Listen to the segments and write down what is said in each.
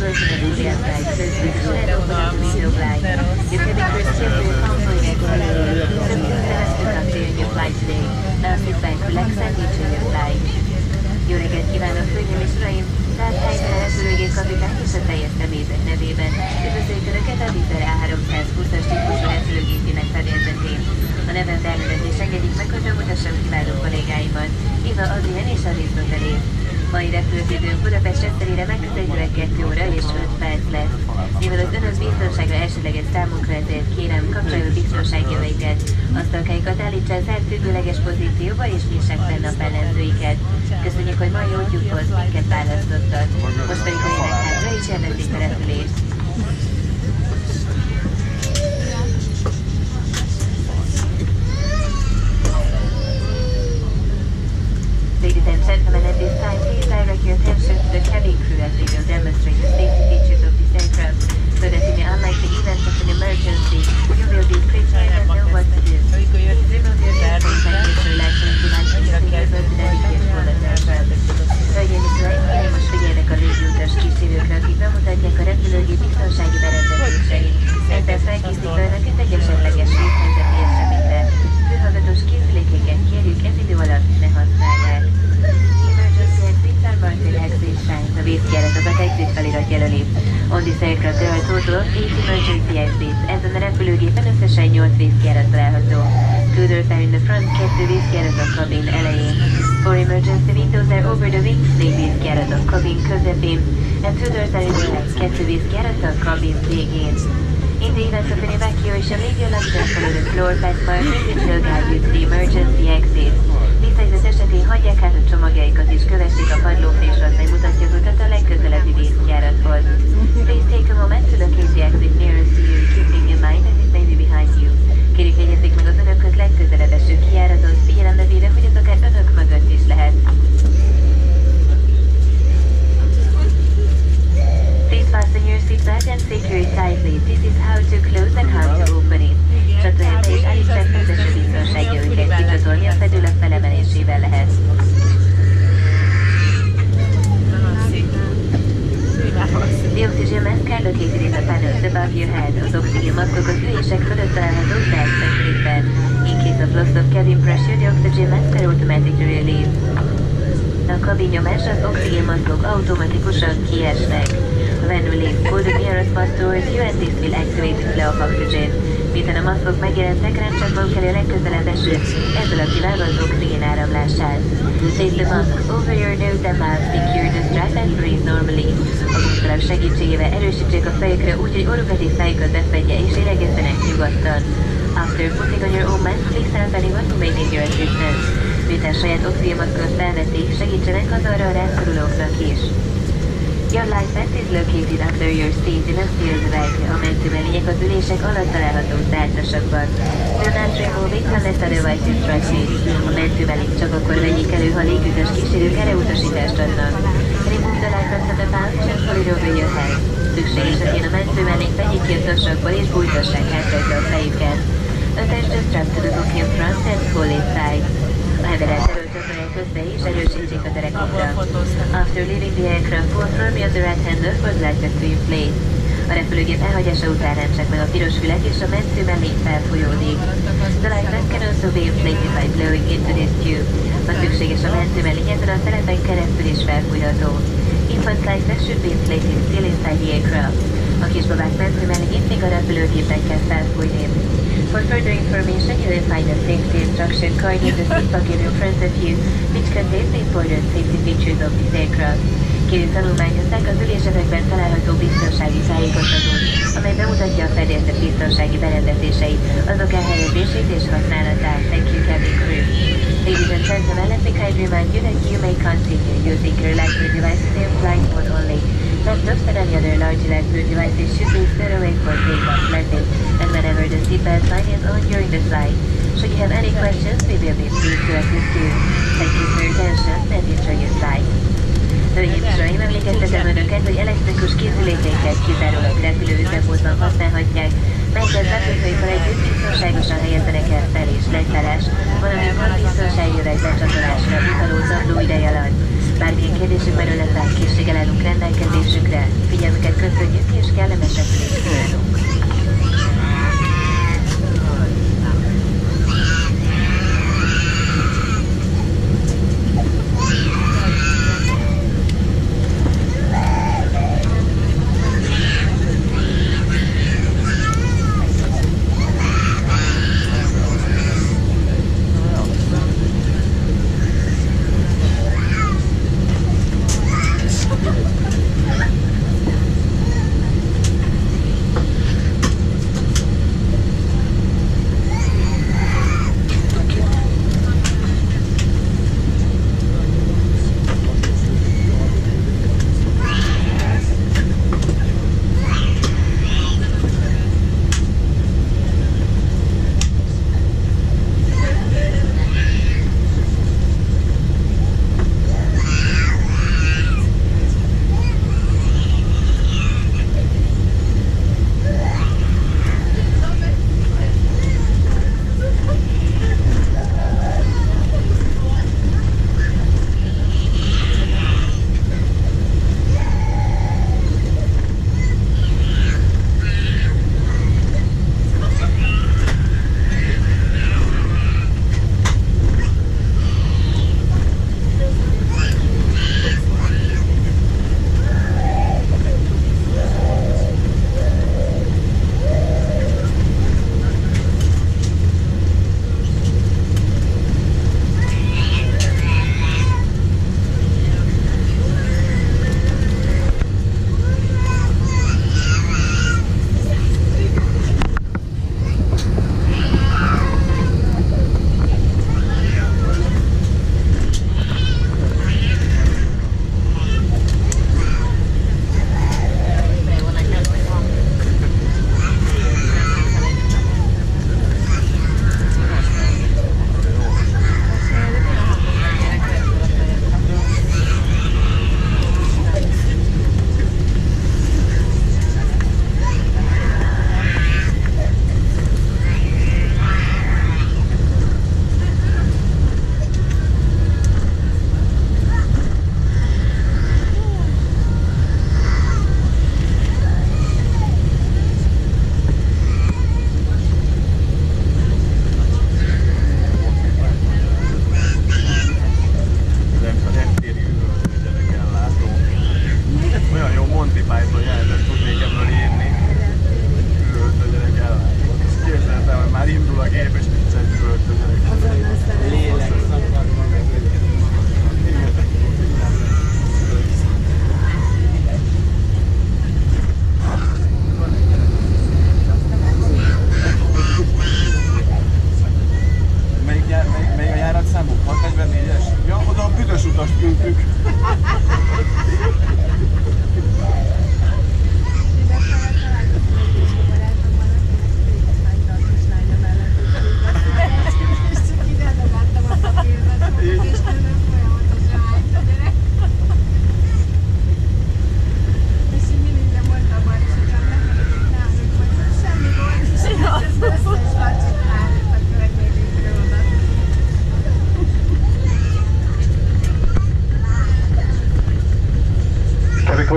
version of Korean flight shows the should open up the window flight. Your cabin crew is cheerful and comfortable next to you. So please let us look after you in your flight today. Now sit back, relax and enjoy your flight. Jó reggelt kívánok, hölgyeim és uraim! Tehát helyben a repülőgép kapitány és a teljes személyzet nevében. Üdvözöljük Önöket a Wizz Air A320-as típusú repülőgépének fedélzetén. A nevem beállítás engedjék meg, hogy bemutassam kiváló kollégáimat, Éva, Adrián és Arisztotelész. Mai repülőgépünk Budapest repterére megközelítőleg 2 óra és 5 perc lesz. Mivel az Önök biztonsága elsődleges számunkra, ezért kérem, kapcsolja a biztonságjöveiket. Asztalkáikat állítsák zárt függőleges pozícióba és nyissák fenn a pellenzőiket. Köszönjük, hogy mai útjukhoz minket választottak. Most pedig üljenek hátra és élvezik a repülést. Ladies and gentlemen, at this time, please direct your attention to the cabin crew as they will demonstrate the safety features of this aircraft, so that in the unlikely event of an emergency, you will be prepared and know what to do. Please remove your earphones and use your license device using your dedicated wallet aircraft. Hölgyeim és uraim, kérem most figyeljenek a légiutas kísérőkre, akik bemutatják a repülőgép biztonsági berendezéseit. Ezzel felkészítve Önöket egy esetleges vészhelyzeti eseményre. Fülhallgatós készülékeket kérjük, ez idő alatt ne használják. Emergency exits are marked with exit signs. A vészkijáratokat exit felirat jelöli. On this aircraft there are total of 8 emergency exits. Ezen a repülőgépen összesen 8 vészkijárat található. Two doors are in the front, 2 vészkijárat a kabin elején. 4 emergency windows are over the wings, 4 vészkijárat a kabin közepén. And 2 doors are in the back, 2 vészkijárat a kabin végén. In the event of an evacuation, leave your luggage follow the floor path markers which will guide you to the emergency exit. Vízhelyzet esetén hagyják át a csomagjaikat és kövessék a padlófésort, mely mutatja az utat a legközelebbi vészkijárathoz. Please take a moment to locate the exit nearest to you, keeping in mind that it may be behind you. Kérjük, jegyezzék meg az Önökhöz legközelebb eső kijáratot, figyelembe véve, hogy az akár Önök mögött is lehet. Please fasten your seatbelt and secure it tightly. This is how to close and how to open it. Csatolják be és állítsák földeső biztonsági őket, kicsatolni a fedőlap felemelésével lehet. The oxygen mask are located in the panels above your head. Az oxygen maszkok az ülések fölött található belszekrékben. In case of loss of cabin pressure, the oxygen mask are automatically released. A kabinnyomás az oxigénmaszkok automatikusan kiesnek. When released, pull the nearest mask towards you and this will activate the flow of oxygen. Miután a maszkok megjelentek, ráncsak kell a legközelebb eső, ezzel aktiválva az oxigén áramlását. Place the mask over your nose and mouth, secure the strap and breathe normally. A gumiszalag segítségével erősítsék a fejükre úgy, hogy orrukat és szájukat befedje és lélegezzenek nyugodtan. After putting on your own mask, please help anyone who may need your assistance. Miután saját oxigénmaszkot felvették, segítsenek az arra a rászorulóknak is. Your life vest is located under your seat in a sealed bag. A mentőmelények az ülések alatt található tárcsasakban. Do not remove it unless otherwise instructed. A mentőmelényt csak akkor vegyék elő, ha légütas kísérők erre utasítást adnak. Remove the life vest from the pouch and pull it over your head. Szükség esetén a mentőmelényt vegyék ki a tasakból és bújtassák át rajta a fejüket. Attach the strap to the hook in front and pull it tight. A heveret erőcsatolják közbe és erősítsék a derekokra. After leaving the aircraft, pull firmly on the right handle for the life vest to inflate. A repülőgép elhagyása után rántsák meg a piros fület és a mentő mellény felfolyódik. The life vest can also be inflated by blowing into this tube. Ha szükséges, a mentő mellény ezen a szerepen keresztül is felfújható. Infant life vest should be inflated still inside the aircraft. A kisbabák mentő mellényét még a repülőgépen kell felfújni. For further information, you will find a safety instruction card in the seat pocket in front of you, which contains the important safety features of this aircraft. Kérjük, tanulmányozzák az ülésetekben található biztonsági tájékoztatót, amely bemutatja a fedélzet biztonsági berendezéseit, azok elhelyezését és használatát. Thank you, cabin crew. Ladies and gentlemen, let me kindly remind you that you may continue using your light devices in flight mode only. Laptops and any other large electronic devices should be stowed away for takeoff, landing, and whenever the seatbelt sign is on during the flight. Should you have any questions, we will be pleased to assist you. Thank you for your attention and enjoy your flight. Hölgyeim és uraim, emlékeztetem Önöket, hogy elektronikus készülékeiket kizárólag repülőüzemmódban használhatják, melyeket repülőikkal együtt biztonságosan helyezzenek el fel- és leszállás, valamint biztonsági övek becsatolásra utaló zakló ideje alatt. Bármilyen kérdésük merülnek rá, készséggel állunk rendelkezésükre. Figyelmüket köszönjük és kellemes repülést kívánunk.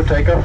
Takeoff.